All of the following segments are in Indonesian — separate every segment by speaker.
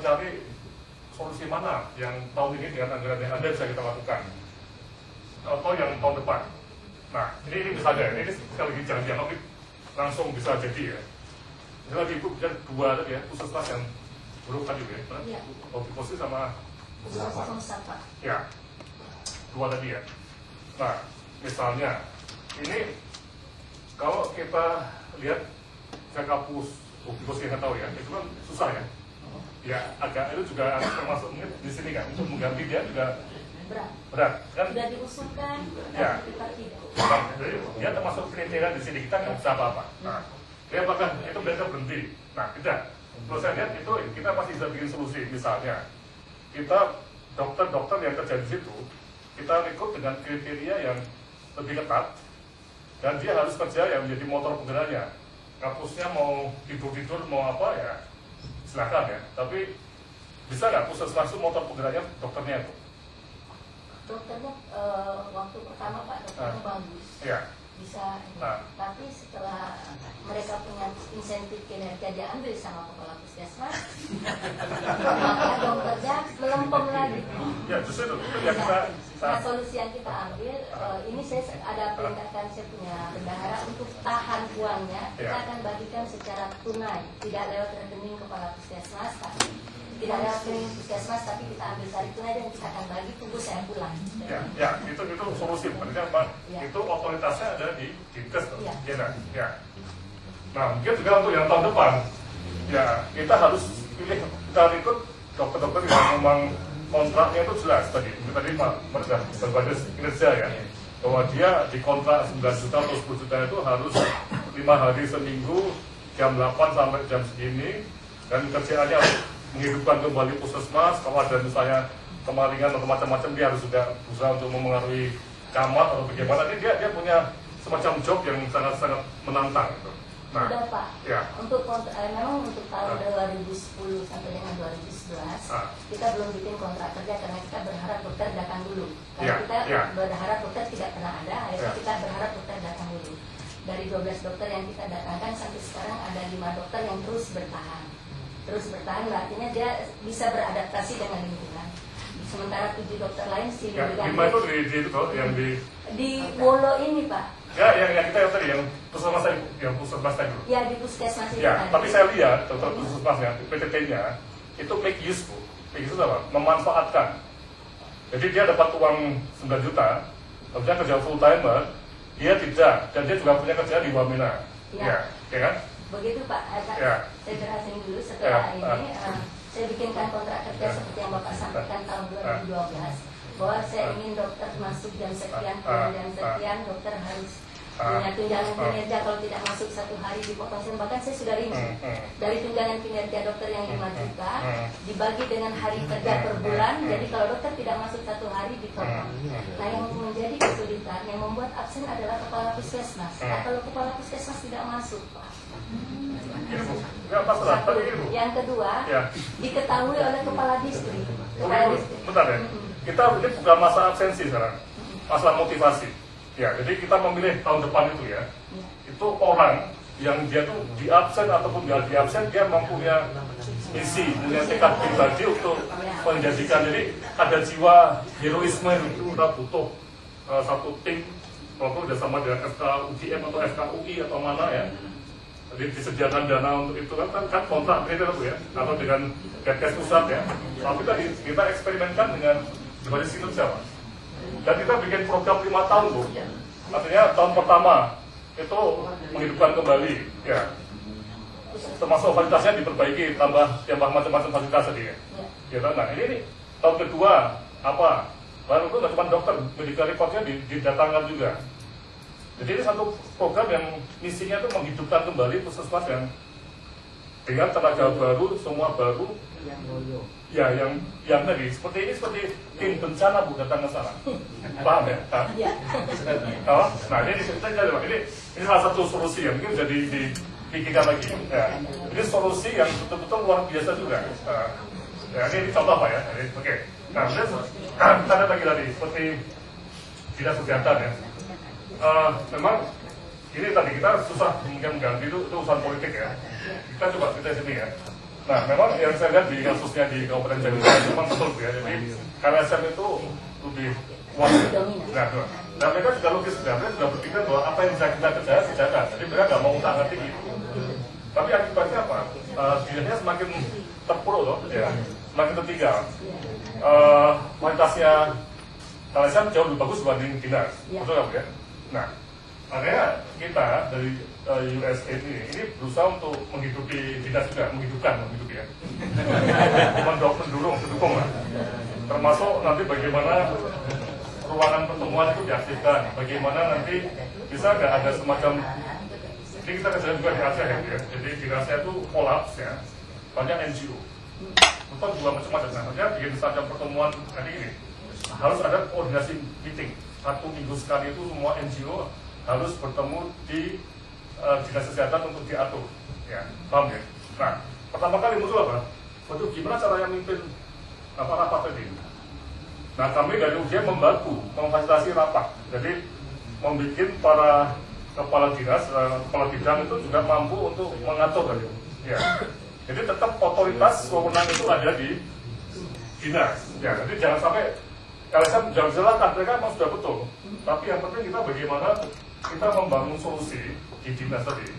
Speaker 1: Cari solusi mana yang tahun ini dengan anggaran yang ada bisa kita lakukan atau yang tahun depan. Nah ini bisa aja, ini sekali lagi jangan dianggap langsung bisa jadi ya. Misalnya ibu bisa dua tadi ya, puskesmas yang buruk tadi ya, posisi sama ya, dua tadi ya. Nah misalnya ini kalau kita lihat Jakapus, posisi yang tahu ya, itu kan susah ya. Ya agak itu juga termasuk di sini kan untuk mengganti dia juga berat kan,
Speaker 2: sudah diusulkan
Speaker 1: ya.
Speaker 2: Kita tidak.
Speaker 1: Jadi dia termasuk kriteria di sini, kita nggak bisa apa-apa. Nah, dia apakah itu mereka berhenti? Nah tidak. Kalau saya lihat itu kita pasti bisa bikin solusi. Misalnya kita dokter-dokter yang kerja di situ kita rekrut dengan kriteria yang lebih ketat dan dia harus kerja yang menjadi motor penggeraknya. Kampusnya mau tidur-tidur mau apa ya silakan ya, tapi bisa nggak puskesmas itu motor penggeraknya dokternya itu?
Speaker 2: Dokternya waktu pertama Pak dokternya bagus, ya. Bisa, tapi setelah mereka punya insentif kinerja diambil sama kepala puskesmas, maka dokternya melempem lagi.
Speaker 1: Ya justru itu yang kita.
Speaker 2: Nah solusi yang kita ambil, ini saya ada perintahkan saya punya bendahara untuk tahan uangnya, kita akan bagikan secara tunai, tidak lewat rekening kepala puskesmas, tapi tidak lewat rekening puskesmas, tapi kita ambil tarik tunai dan kita akan bagi, tunggu saya pulang.
Speaker 1: Ya, itu solusi. Sebenarnya Pak, itu otoritasnya ada di Dinkes, ya. Nah mungkin juga untuk yang tahun depan, ya kita harus pilih, kita ikut dokter-dokter yang memang kontraknya itu jelas tadi Pak sudah berbasis kinerja ya, bahwa dia di kontrak 9 juta atau 10 juta itu harus 5 hari seminggu jam 8 sampai jam segini dan kerjaannya harus menghidupkan kembali puskesmas. Kalau ada misalnya kemalingan atau macam-macam dia harus juga berusaha untuk memengaruhi camat atau bagaimana. Ini dia punya semacam job yang sangat-sangat menantang gitu. Nah,
Speaker 2: sudah Pak,
Speaker 1: ya.
Speaker 2: Memang untuk tahun 2010 sampai dengan 2011 kita belum bikin kontrak kerja karena kita berharap dokter datang dulu. Karena kita berharap dokter tidak pernah ada, akhirnya kita berharap dokter datang dulu. Dari 12 dokter yang kita datangkan sampai sekarang ada 5 dokter yang terus bertahan. Terus bertahan artinya dia bisa beradaptasi dengan lingkungan. Sementara 7 dokter lain sih
Speaker 1: lima itu
Speaker 2: di Wolo ini Pak.
Speaker 1: Ya, yang kita tadi, yang puskesmas tadi.
Speaker 2: Ya, di puskesmas itu
Speaker 1: ya,
Speaker 2: tadi.
Speaker 1: tapi saya lihat dokter puskesmasnya, PTT-nya itu make use apa? Memanfaatkan. Jadi dia dapat uang 9 juta, harusnya kerja full timer, dia tidak, dan dia juga punya kerjaan di Wamena. Ya kan?
Speaker 2: Begitu Pak. Saya jelasin dulu setelah ini. Saya bikinkan kontrak kerja seperti yang Bapak sampaikan tahun 2012 bahwa saya ingin dokter masuk jam sekian, jam sekian, dokter harus punya tunjangan kinerja, kalau tidak masuk 1 hari dipotong. Bahkan saya sudah rinci dari tunjangan kinerja dokter yang 5 juta dibagi dengan hari kerja per bulan, jadi kalau dokter tidak masuk 1 hari dipotong. Nah yang menjadi kesulitan, yang membuat absen adalah kepala puskesmas. Nah kalau kepala puskesmas tidak masuk Pak. Yang kedua, diketahui oleh kepala distrik.
Speaker 1: Bentar ya, kita ini bukan masalah absensi sekarang, masalah motivasi. Ya, jadi kita memilih tahun depan itu ya, itu orang yang dia tuh di absen ataupun nggak di absen, dia mempunyai misi, punya tekad pribadi untuk menjadikan. Jadi ada jiwa heroisme itu, kita butuh satu tim, kalau udah sama dengan FKUGM atau FKUI atau mana ya. Jadi disediakan dana untuk itu kan kontrak kriteria itu ya, atau dengan Kemenkes pusat ya. Tapi tadi kita eksperimenkan dengan berbasis kinerja Pak. Dan kita bikin program 5 tahun Bu. Artinya tahun pertama itu menghidupkan kembali ya. Termasuk fasilitasnya diperbaiki, tambah macam-macam fasilitas tadi ya. Nah ini tahun kedua apa? Baru itu nggak cuma dokter, medical reportnya didatangkan juga. Jadi ini satu program yang misinya itu menghidupkan kembali puskesmas yang dengan tenaga baru, semua baru. Ya, yang tadi seperti tim bencana Bu datang ke sana. Paham ya? Nah ini salah satu solusi yang mungkin jadi dipikirkan lagi. Ya. Ini solusi yang betul-betul luar biasa juga. Ya, ini contoh Pak ya. Oke. Nah, kita lihat lagi tadi seperti dinas kesehatan ya. Memang ini tadi kita susah mungkin mengganti itu urusan politik ya. Kita coba kita sini ya. Nah, memang yang saya lihat di kasusnya di Kabupaten Jawa memang betul ya. Jadi KLSM itu lebih kuat. Nah, mereka juga logis sebenarnya sudah berpikir bahwa apa yang bisa kita kerjakan. Jadi mereka nggak mau utang tinggi. Tapi akibatnya apa? Dinasnya semakin terpuruk loh, ya, semakin tertinggal. Kualitasnya KLSM jauh lebih bagus dibanding dinas, betul nggak Bu ya? Nah, makanya kita dari USAID ini berusaha untuk menghidupi dinas juga, menghidupi ya, mendukung lah. Termasuk nanti bagaimana ruangan pertemuan itu diaktifkan, bagaimana nanti bisa nggak ada semacam, ini kita kerjakan juga di Aceh ya, jadi di Aceh itu kolaps ya, banyak NGO, atau juga macam-macam, namanya bikin semacam pertemuan tadi ini, harus ada koordinasi meeting, 1 minggu sekali itu semua NGO harus bertemu di dinas kesehatan untuk diatur, ya, paham ya? Nah, pertama kali muncul apa? Waduh, gimana caranya mimpin rapat tadi? Nah, kami dari UGM memfasilitasi rapat, jadi membuat para kepala dinas, kepala bidang itu juga mampu untuk mengatur tadi, ya. Jadi tetap otoritas wewenang itu ada di dinas, ya. Jadi jangan sampai KLSM jangan silakan, mereka memang sudah betul. Tapi yang penting kita bagaimana kita membangun solusi di dinas tadi,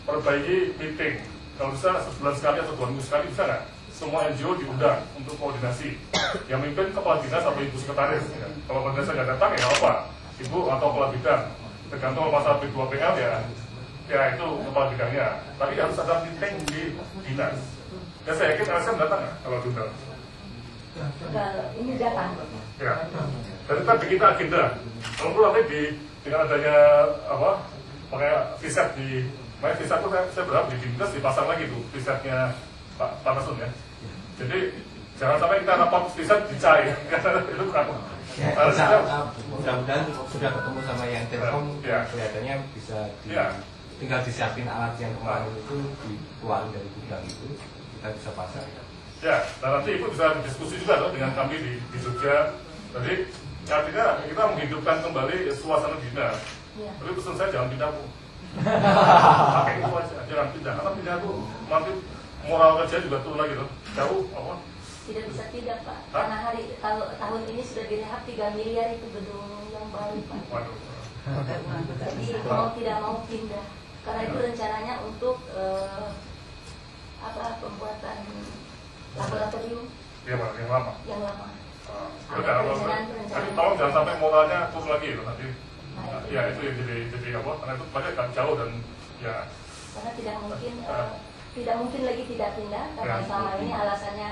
Speaker 1: perbaiki meeting, kalau bisa sebulan sekali atau 2 minggu sekali bisa nggak? Semua NGO diundang untuk koordinasi. Yang mimpin kepala dinas atau ibu sekretaris. Ya. Kalau kepala dinas nggak datang ya apa? Ibu atau kepala bidang. Tergantung masalah P2PL ya itu kepala bidangnya. Tapi harus ada meeting di dinas. Dan saya yakin LSM datang nggak kalau diundang?
Speaker 2: Ini datang.
Speaker 1: Ya. Dan kita bikin agenda. Kalau perlu nanti dengan adanya pakai viset di, makanya viset itu saya berharap di dinas dipasang lagi tuh visetnya Pak Nasun ya. Jadi jangan sampai kita rapat viset dicai, karena itu kan.
Speaker 3: Mudah-mudahan sudah ketemu sama yang Telkom, kelihatannya bisa tinggal disiapin alat yang kemarin itu dikeluarin dari gudang itu, kita bisa pasang.
Speaker 1: Ya, dan nanti Ibu bisa diskusi juga loh dengan kami di Jogja. Jadi artinya kita menghidupkan kembali suasana dinas. Tapi pesan saya jangan pindah Bu. Pakai itu aja, jangan pindah. Karena pindah itu nanti moral kerja juga turun lagi loh. Jauh apa?
Speaker 2: Tidak bisa tidak Pak. Karena kalau tahun ini sudah direhab 3 miliar itu gedung yang baru Pak.
Speaker 1: Waduh.
Speaker 2: Jadi mau tidak mau pindah. Karena itu rencananya untuk pembuatan laboratorium.
Speaker 1: Iya Pak, yang lama.
Speaker 2: Yang lama.
Speaker 1: Tapi tolong jangan sampai moralnya turun lagi loh nanti. Ya itu yang jadi apa? Karena itu banyak kan jauh dan ya.
Speaker 2: Karena tidak mungkin lagi tidak pindah karena selama ini alasannya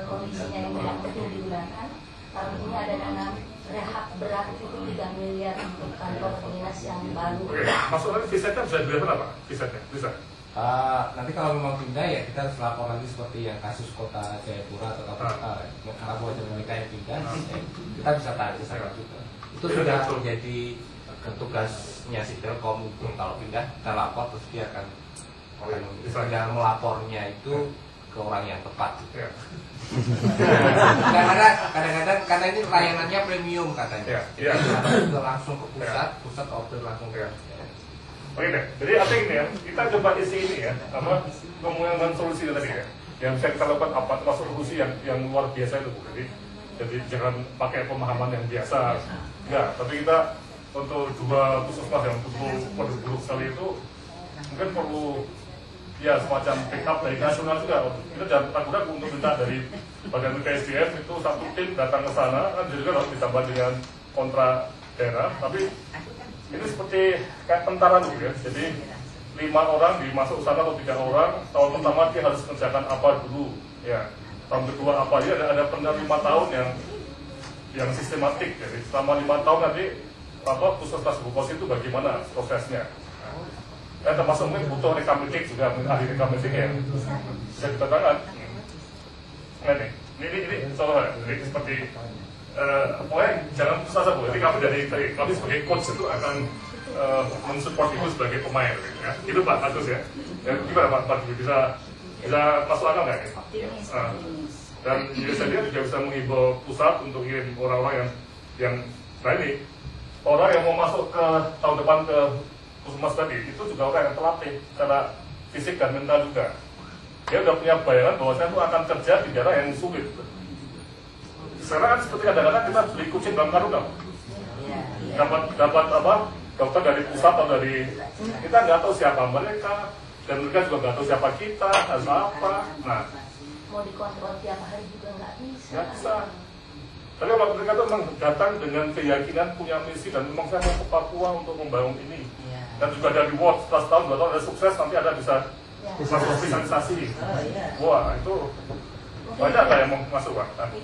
Speaker 2: kondisinya yang tidak mungkin digunakan. Tahun ini ada dana rehab berat itu 3 miliar untuk kantor dinas yang baru.
Speaker 1: Oke, maksud nanti visetnya bisa dilihat apa? Visetnya bisa.
Speaker 3: Nanti kalau memang pindah ya kita harus lapor lagi seperti yang kasus kota Jayapura atau Kabupaten mereka yang pindah, kita bisa tarik ke sana juga. Itu sudah menjadi tugasnya si Telkom untuk kalau pindah kita lapor terus dia akan melapornya itu ke orang yang tepat. Kadang-kadang karena ini layanannya premium katanya. Kita langsung ke pusat order langsung ke.
Speaker 1: Oke deh, jadi artinya gini ya, kita coba isi ini ya, kemungkinan solusi tadi ya, yang bisa kita lakukan apa solusi yang luar biasa itu Bu. Jadi jangan pakai pemahaman yang biasa, enggak. Tapi kita untuk 2 puskesmas yang buruk sekali itu mungkin perlu ya semacam backup dari nasional juga. Kita jangan ragu-ragu untuk minta dari bagian PSDF itu 1 tim datang ke sana, kan jadi kan harus ditambah dengan kontra daerah, tapi ini seperti kayak tentara tuh ya. Jadi 5 orang dimasuk sana atau 3 orang. Tahun pertama dia harus mengerjakan apa dulu, ya. Tahun kedua apa ya? Ada pernah 5 tahun yang sistematik. Jadi selama 5 tahun nanti puskesmas Bukos itu bagaimana prosesnya. Dan termasuk mungkin butuh rekamatik juga, ahli rekamatik ya. Bisa dikatakan. Nah ini soalnya jadi seperti pokoknya jangan putus asa Bu. Jadi kami sebagai coach itu akan mensupport Ibu sebagai pemain ya. Itu Pak Agus ya. Gimana Pak bisa masuk akal nggak ya? Dan biasanya juga bisa mengimbau pusat untuk kirim orang-orang yang ini orang yang mau masuk ke tahun depan ke puskesmas tadi itu juga orang yang terlatih secara fisik dan mental juga. dia udah punya bayangan bahwa saya itu akan kerja di daerah yang sulit. Sekarang kan seperti kadang-kadang kita beli kucing dalam karung, dapat apa dokter dari pusat atau dari kita nggak tahu siapa mereka dan mereka juga nggak tahu siapa kita atau apa. Nah,
Speaker 2: mau dikontrol tiap hari juga nggak bisa.
Speaker 1: Nggak bisa. Tapi kalau mereka tuh memang datang dengan keyakinan punya misi dan memang saya mau ke Papua untuk membangun ini. Dan juga dari reward setelah setahun 2 tahun ada sukses nanti ada bisa masuk spesialisasi. Wah itu banyak yang mau masuk Pak.